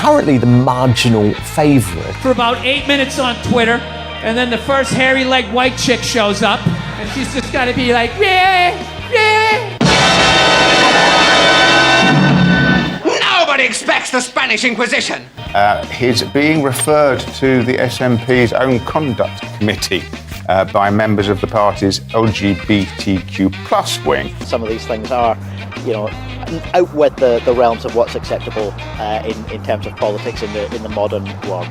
currently the marginal favourite. For about 8 minutes on Twitter, and then the first hairy-legged white chick shows up, and she's just got to be like, yeah. Nobody expects the Spanish Inquisition. He's being referred to the SNP's own conduct committee by members of the party's LGBTQ plus wing. Some of these things are, out with the realms of what's acceptable in terms of politics in the modern world.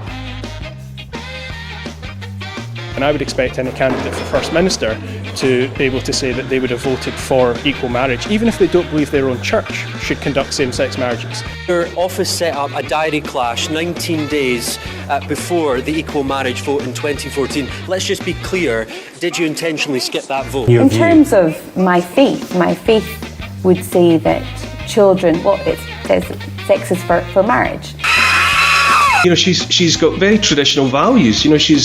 And I would expect any candidate for First Minister to be able to say that they would have voted for equal marriage, even if they don't believe their own church should conduct same-sex marriages. Your office set up a diary clash 19 days before the equal marriage vote in 2014. Let's just be clear, did you intentionally skip that vote? In terms of my faith would say that children, it says sex is for marriage. She's got very traditional values. She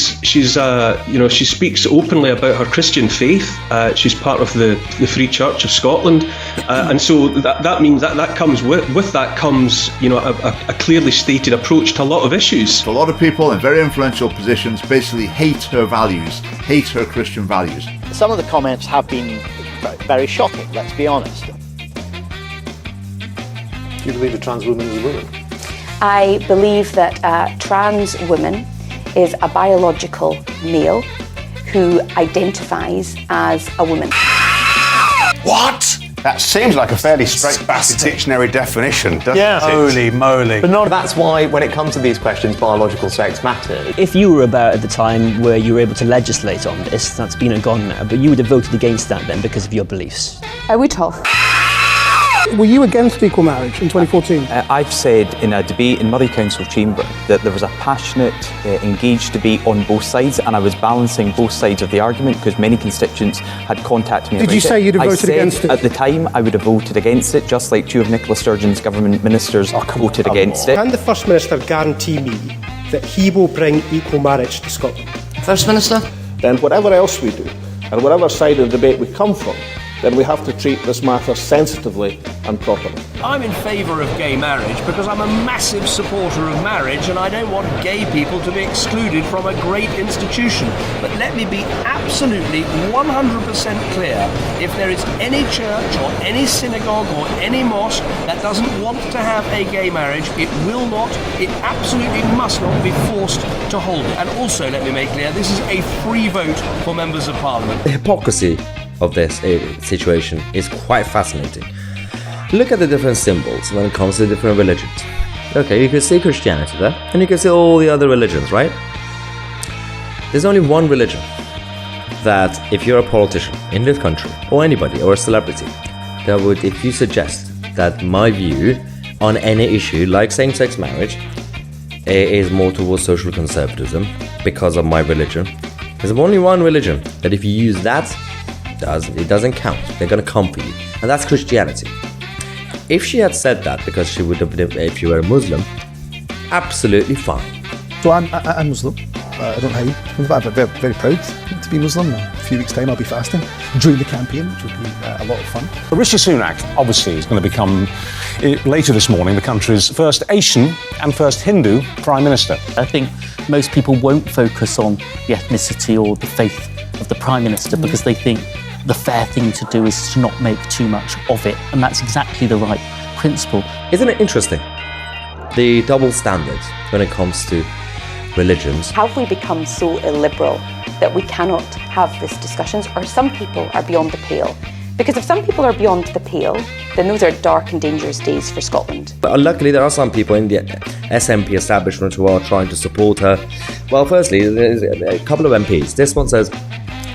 speaks openly about her Christian faith. She's part of the Free Church of Scotland, and so that means that comes with that comes a clearly stated approach to a lot of issues. A lot of people in very influential positions basically hate her values, hate her Christian values. Some of the comments have been very shocking. Let's be honest. Do you believe a trans woman is a woman? I believe that a trans woman is a biological male who identifies as a woman. What? That seems like a fairly straight-backward dictionary definition, doesn't it? Holy moly. But that's why, when it comes to these questions, biological sex matters. If you were about at the time where you were able to legislate on this, that's been and gone now, but you would have voted against that then because of your beliefs. I would have. Were you against equal marriage in 2014? I've said in a debate in Murray Council Chamber that there was a passionate, engaged debate on both sides, and I was balancing both sides of the argument because many constituents had contacted me about it. Did you say you'd have voted against it? At the time, I would have voted against it, just like two of Nicola Sturgeon's government ministers voted against it. Can the First Minister guarantee me that he will bring equal marriage to Scotland? First Minister? Then whatever else we do, and whatever side of the debate we come from, then we have to treat this matter sensitively and properly. I'm in favour of gay marriage because I'm a massive supporter of marriage and I don't want gay people to be excluded from a great institution. But let me be absolutely 100% clear, if there is any church or any synagogue or any mosque that doesn't want to have a gay marriage, it absolutely must not be forced to hold it. And also, let me make clear, this is a free vote for members of Parliament. The hypocrisy of this situation is quite fascinating. Look at the different symbols when it comes to different religions. Okay, you can see Christianity there, and you can see all the other religions, right? There's only one religion that, if you're a politician in this country, or anybody, or a celebrity, that would, if you suggest that my view on any issue like same-sex marriage is more towards social conservatism because of my religion, there's only one religion that if you use that, it doesn't count. They're going to come for you, and that's Christianity. If she had said that because she would have been, if you were a Muslim, absolutely fine. So I'm Muslim. I don't hide. I'm very, very proud to be Muslim. In a few weeks' time, I'll be fasting during the campaign, which will be a lot of fun. Rishi Sunak, obviously, is going to become, later this morning, the country's first Asian and first Hindu Prime Minister. I think most people won't focus on the ethnicity or the faith of the Prime Minister because they think the fair thing to do is to not make too much of it, and that's exactly the right principle. Isn't it interesting? The double standards when it comes to religions. Have we become so illiberal that we cannot have these discussions, or some people are beyond the pale? Because if some people are beyond the pale, then those are dark and dangerous days for Scotland. But luckily there are some people in the SNP establishment who are trying to support her. Well, firstly, there's a couple of MPs. This one says,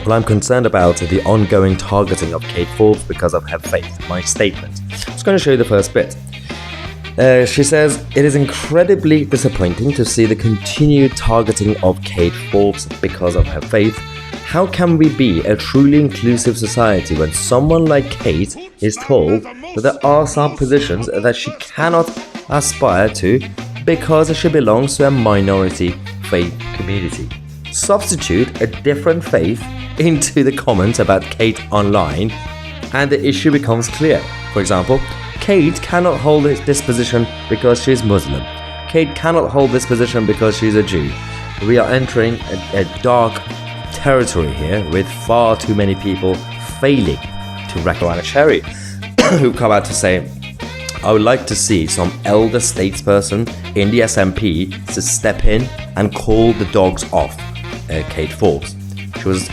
well, I'm concerned about the ongoing targeting of Kate Forbes because of her faith. My statement. I'm just going to show you the first bit. She says, it is incredibly disappointing to see the continued targeting of Kate Forbes because of her faith. How can we be a truly inclusive society when someone like Kate is told that there are some positions that she cannot aspire to because she belongs to a minority faith community? Substitute a different faith into the comments about Kate online and the issue becomes clear. For example, Kate cannot hold this position because she is Muslim. Kate cannot hold this position because she's a Jew. We are entering a dark territory here with far too many people failing to recognize Cherry, who come out to say, I would like to see some elder statesperson in the SNP to step in and call the dogs off Kate Forbes.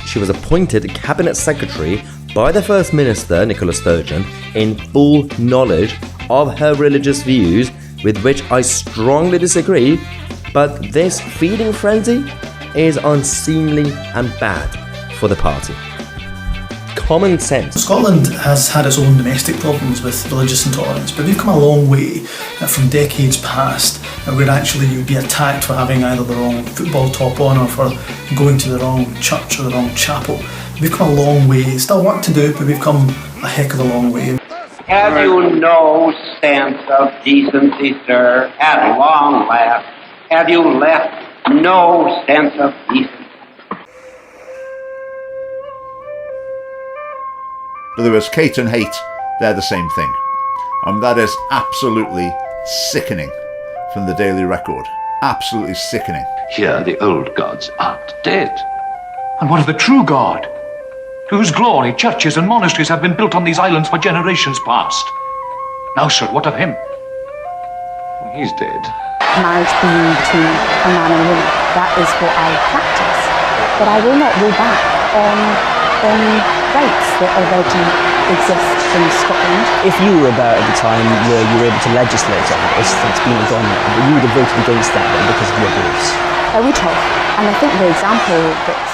She was appointed cabinet secretary by the First Minister, Nicola Sturgeon, in full knowledge of her religious views, with which I strongly disagree, but this feeding frenzy is unseemly and bad for the party. Common sense. Scotland has had its own domestic problems with religious intolerance, but we've come a long way from decades past where actually you'd be attacked for having either the wrong football top on or for going to the wrong church or the wrong chapel. We've come a long way. Still work to do, but we've come a heck of a long way. Have you no sense of decency, sir? At long last, have you left no sense of decency? In other words, Kate and hate, they're the same thing. That is absolutely sickening from the Daily Record. Absolutely sickening. Here the old gods aren't dead. And what of the true God? To whose glory churches and monasteries have been built on these islands for generations past. Now, sir, what of him? Well, he's dead. Marriage being between a man and a woman, that is what I practice. But I will not go back on rights that already exist in Scotland. If you were about at the time where you were able to legislate on this, that's been gone now, but you would have voted against that then because of your beliefs. I would have, and I think the example that